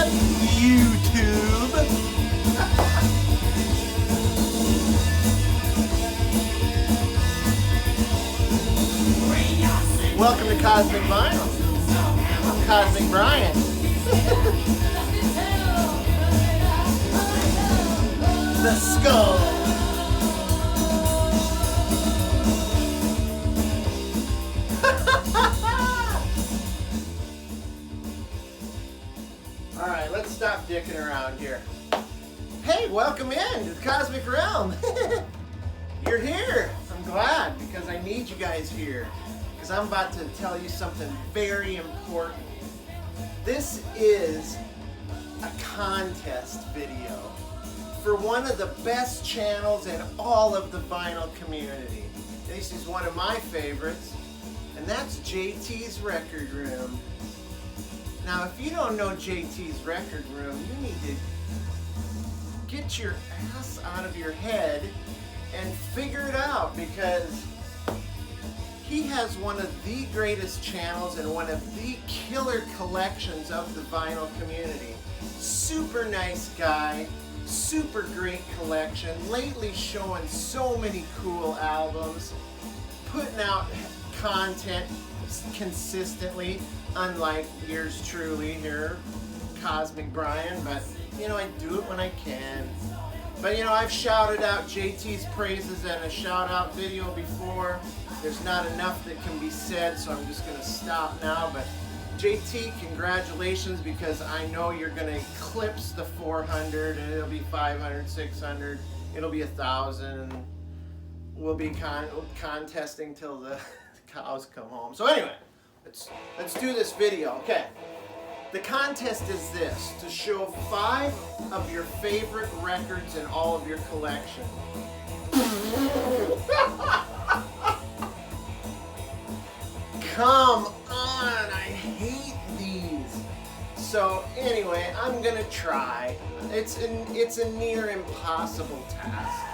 YouTube. Welcome to Cosmic Vinyl. I'm Cosmic Brian. The skull. Alright, let's stop dicking around here. Hey, welcome in to the Cosmic Realm. You're here. I'm glad because I need you guys here. Because I'm about to tell you something very important. This is a contest video for one of the best channels in all of the vinyl community. This is one of my favorites, and that's JT's Record Room. Now, if you don't know JT's Record Room, you need to get your ass out of your head and figure it out, because he has one of the greatest channels and one of the killer collections of the vinyl community. Super nice guy, super great collection, lately showing so many cool albums, putting out content consistently, unlike yours truly here, Cosmic Brian, but you know, I do it when I can. But you know, I've shouted out JT's praises in a shout out video before. There's not enough that can be said, so I'm just going to stop now. But JT, congratulations, because I know you're going to eclipse the 400, and it'll be 500, 600, it'll be 1,000, and we'll be contesting till the cows come home. So anyway, let's do this video. Okay, the contest is this: to show 5 of your favorite records in all of your collection. Come on, I hate these. So anyway, I'm gonna try. It's a near impossible task.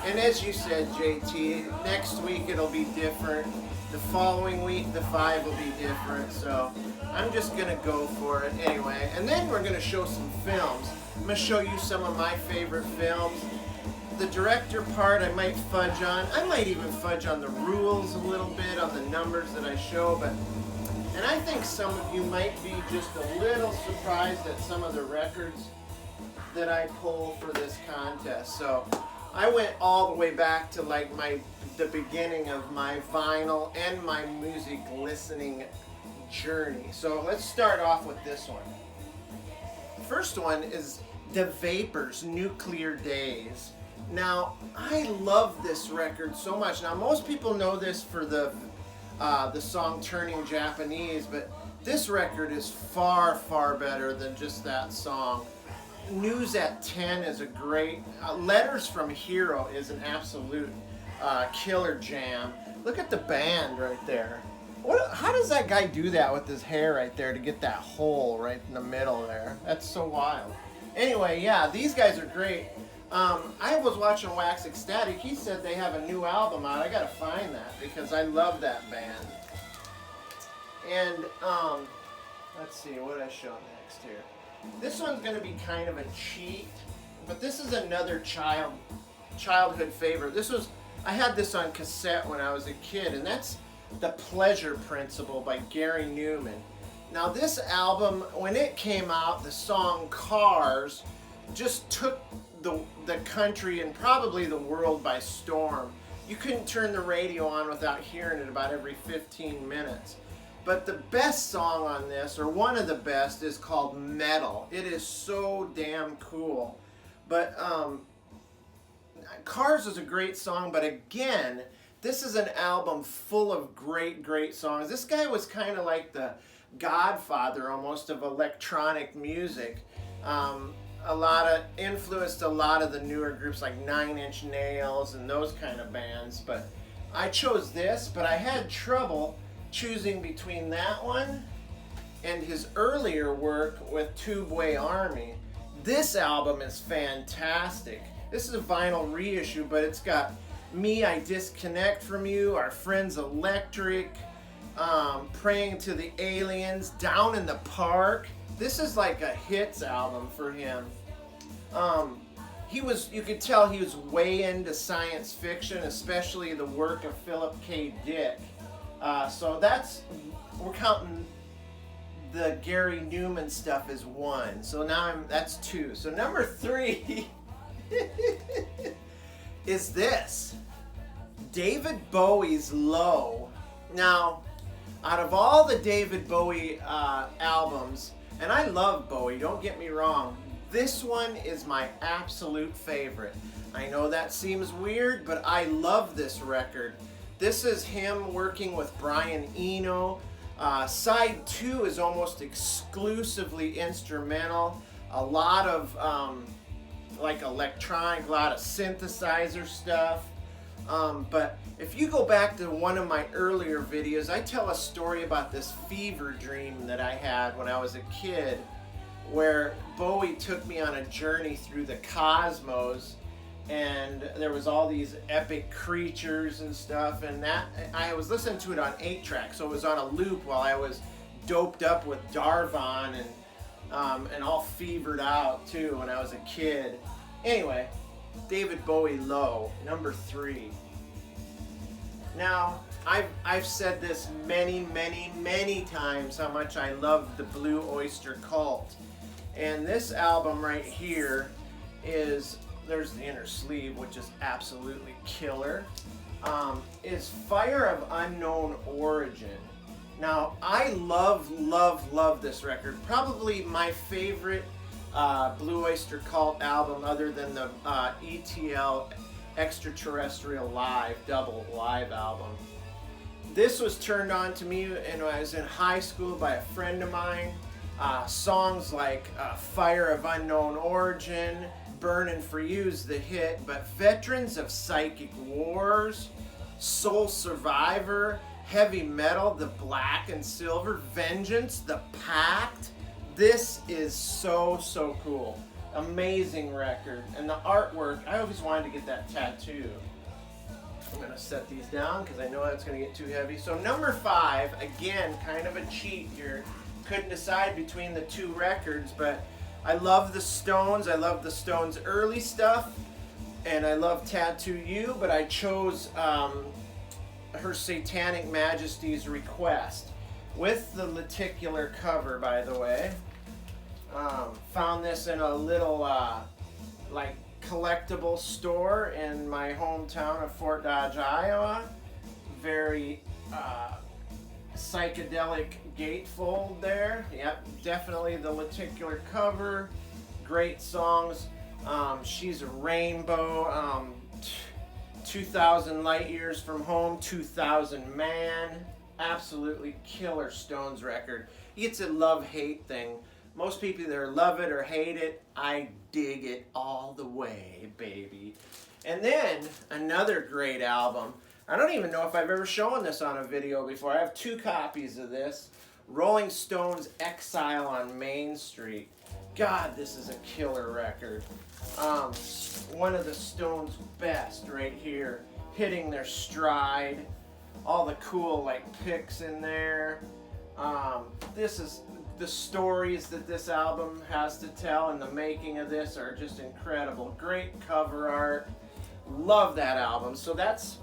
And as you said, JT, next week it'll be different. The following week, the 5 will be different. So I'm just gonna go for it anyway. And then we're gonna show some films. I'm gonna show you some of my favorite films. The director part I might fudge on. I might even fudge on the rules a little bit, on the numbers that I show, and I think some of you might be just a little surprised at some of the records that I pull for this contest. So I went all the way back to like the beginning of my vinyl and my music listening journey. So let's start off with this one. First one is The Vapors, Nuclear Days. Now, I love this record so much. Now, most people know this for the song Turning Japanese, but this record is far, far better than just that song. News at 10 is a great, Letters from Hero is an absolute killer jam. Look at the band right there. How does that guy do that with his hair right there to get that hole right in the middle there? That's so wild. Anyway, yeah, these guys are great. I was watching Wax Ecstatic. He said they have a new album out. I gotta find that because I love that band. And let's see, what did I show next here? This one's gonna be kind of a cheat, but this is another childhood favorite. I had this on cassette when I was a kid, and that's The Pleasure Principle by Gary Newman. Now this album, when it came out, the song Cars just took the country and probably the world by storm. You couldn't turn the radio on without hearing it about every 15 minutes. But the best song on this, or one of the best, is called Metal. It is so damn cool. But Cars is a great song, but again, this is an album full of great, great songs. This guy was kind of like the godfather almost of electronic music. Influenced a lot of the newer groups like 9 Inch Nails and those kind of bands. But I chose this, but I had trouble choosing between that one and his earlier work with Tubeway Army. This album is fantastic. This is a vinyl reissue, but it's got Me, I Disconnect From You, Our Friends Electric, Praying to the Aliens, Down in the Park. This is like a hits album for him. You could tell he was way into science fiction, especially the work of Philip K. Dick. So we're counting the Gary Newman stuff as 1. So now that's 2. So number 3 is this. David Bowie's Low. Now, out of all the David Bowie albums, and I love Bowie, don't get me wrong, this one is my absolute favorite. I know that seems weird, but I love this record. This is him working with Brian Eno. Side 2 is almost exclusively instrumental. A lot of like electronic, a lot of synthesizer stuff. But if you go back to one of my earlier videos, I tell a story about this fever dream that I had when I was a kid, where Bowie took me on a journey through the cosmos, and there was all these epic creatures and stuff, and that I was listening to it on 8-track, so it was on a loop while I was doped up with Darvon and all fevered out too when I was a kid. Anyway, David Bowie Low, number 3. Now, I've said this many times how much I love the Blue Oyster Cult. And this album right here there's the inner sleeve, which is absolutely killer, is Fire of Unknown Origin. Now, I love this record. Probably my favorite Blue Oyster Cult album, other than the ETL Extraterrestrial Live double live album. This was turned on to me when I was in high school by a friend of mine. Songs like Fire of Unknown Origin, Burnin' For You's the hit, but Veterans of Psychic Wars, Soul Survivor, Heavy Metal, The Black and Silver, Vengeance, The Pact. This is so cool. Amazing record. And the artwork, I always wanted to get that tattoo. I'm going to set these down because I know that's going to get too heavy. So number 5, again, kind of a cheat here. Couldn't decide between the 2 records, but I love the Stones. I love the Stones' early stuff, and I love Tattoo You, but I chose her Satanic Majesty's Request with the lenticular cover, by the way. Found this in a little like collectible store in my hometown of Fort Dodge, Iowa. Very psychedelic gatefold there. Yep, definitely the lenticular cover. Great songs. She's a Rainbow. 2,000 Light Years from Home. 2,000 Man. Absolutely killer Stones record. It's a love-hate thing. Most people either love it or hate it. I dig it all the way, baby. And then another great album. I don't even know if I've ever shown this on a video before. I have 2 copies of this. Rolling Stones' Exile on Main Street. God, this is a killer record. One of the Stones' best right here. Hitting their stride. All the cool like picks in there. This is the stories that this album has to tell, and the making of this are just incredible. Great cover art. Love that album. So that's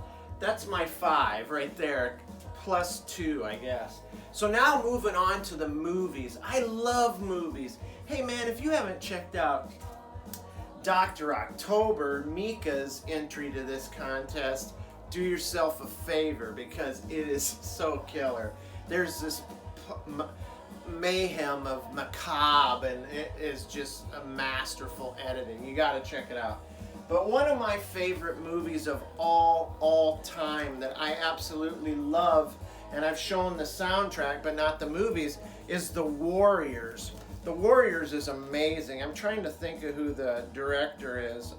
my 5 right there, plus 2, I guess. So now moving on to the movies. I love movies. Hey man, if you haven't checked out Dr. October, Mika's entry to this contest, do yourself a favor because it is so killer. There's this mayhem of macabre, and it is just a masterful editing. You got to check it out. But one of my favorite movies of all time that I absolutely love, and I've shown the soundtrack but not the movies, is The Warriors. The Warriors is amazing. I'm trying to think of who the director is.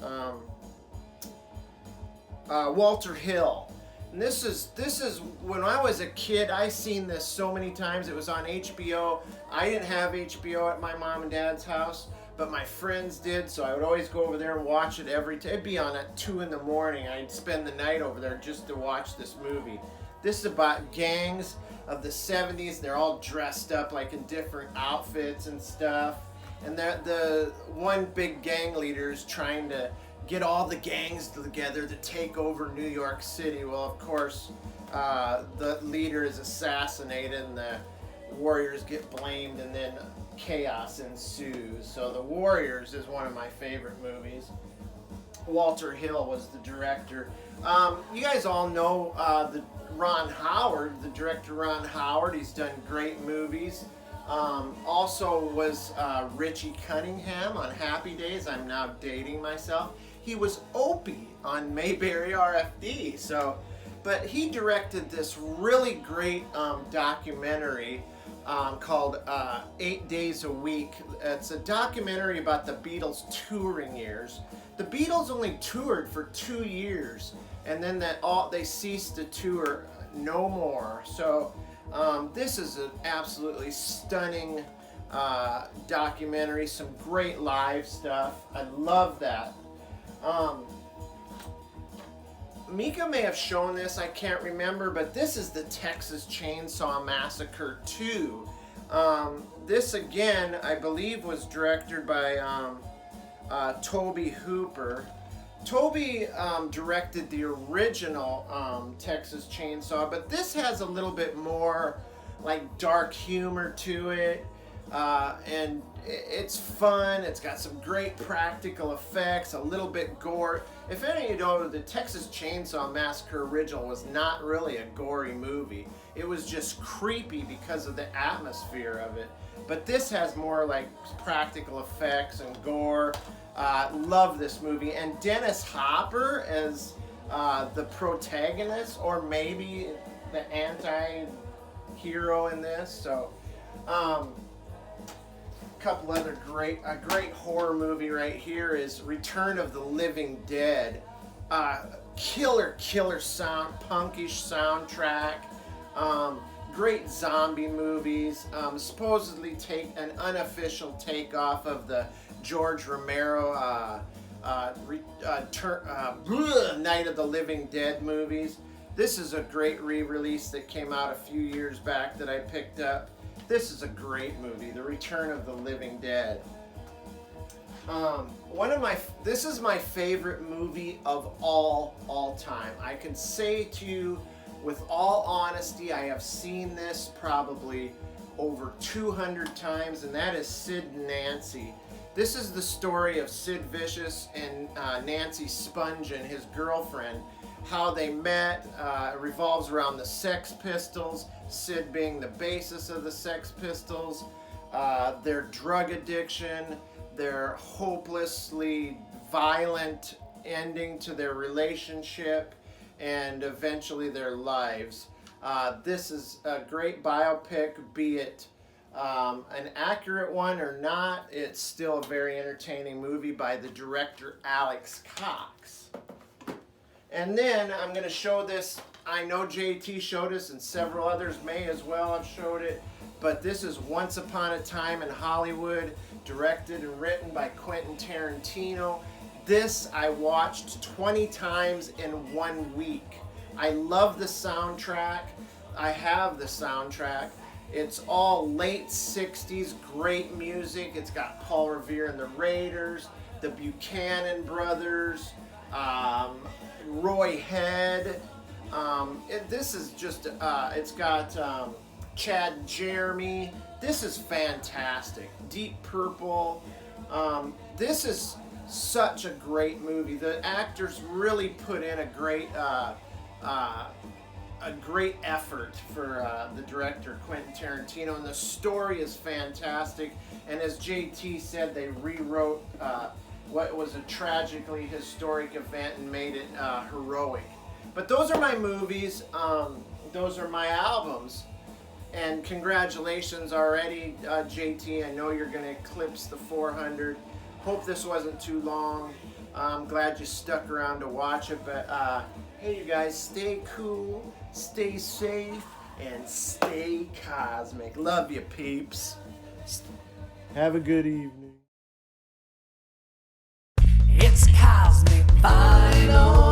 Walter Hill. And this is when I was a kid. I seen this so many times. It was on HBO. I didn't have HBO at my mom and dad's house, but my friends did, so I would always go over there and watch it every day. It'd be on at 2 in the morning. I'd spend the night over there just to watch this movie. This is about gangs of the 70s. They're all dressed up like in different outfits and stuff. And the one big gang leader is trying to get all the gangs together to take over New York City. Well, of course, the leader is assassinated and the warriors get blamed, and then chaos ensues. So The Warriors is one of my favorite movies. Walter Hill was the director. You guys all know Ron Howard, the director Ron Howard. He's done great movies. Also was Richie Cunningham on Happy Days. I'm now dating myself. He was Opie on Mayberry RFD. So, but he directed this really great documentary called 8 Days a Week. It's a documentary about the Beatles' touring years. The Beatles only toured for 2 years, and then they ceased to tour no more. So this is an absolutely stunning documentary, some great live stuff. I love that. Mika may have shown this, I can't remember, but this is the Texas Chainsaw Massacre 2. This again, I believe, was directed by Tobe Hooper. Tobe directed the original Texas Chainsaw, but this has a little bit more like dark humor to it, and it's fun. It's got some great practical effects, a little bit gore. If any of you know, the Texas Chainsaw Massacre original was not really a gory movie. It was just creepy because of the atmosphere of it. But this has more like practical effects and gore. Love this movie. And Dennis Hopper as the protagonist, or maybe the anti-hero in this. So, couple other great horror movie right here is Return of the Living Dead. Killer sound, punkish soundtrack. Great zombie movies. Supposedly an unofficial takeoff of the George Romero Night of the Living Dead movies. This is a great re-release that came out a few years back that I picked up. This is a great movie, The Return of the Living Dead. This is my favorite movie of all time. I can say to you, with all honesty, I have seen this probably over 200 times, and that is Sid and Nancy. This is the story of Sid Vicious and Nancy Spungen, his girlfriend. How they met revolves around the Sex Pistols, Sid being the basis of the Sex Pistols, their drug addiction, their hopelessly violent ending to their relationship, and eventually their lives. This is a great biopic, be it an accurate one or not. It's still a very entertaining movie by the director Alex Cox. And then I'm going to show this. I know JT showed us, and several others may as well have showed it, but this is Once Upon a Time in Hollywood, directed and written by Quentin Tarantino. This I watched 20 times in 1 week. I love the soundtrack. I have the soundtrack. It's all late 60s, great music. It's got Paul Revere and the Raiders, the Buchanan Brothers, Roy Head. This is just, it's got Chad and Jeremy. This is fantastic. Deep Purple. This is such a great movie. The actors really put in a great effort for the director Quentin Tarantino, and the story is fantastic. And as JT said, they rewrote what was a tragically historic event and made it heroic. But those are my movies. Those are my albums. And congratulations already, JT. I know you're going to eclipse the 400. Hope this wasn't too long. I'm glad you stuck around to watch it. But hey, you guys, stay cool, stay safe, and stay cosmic. Love you, peeps. Have a good evening. cosmic final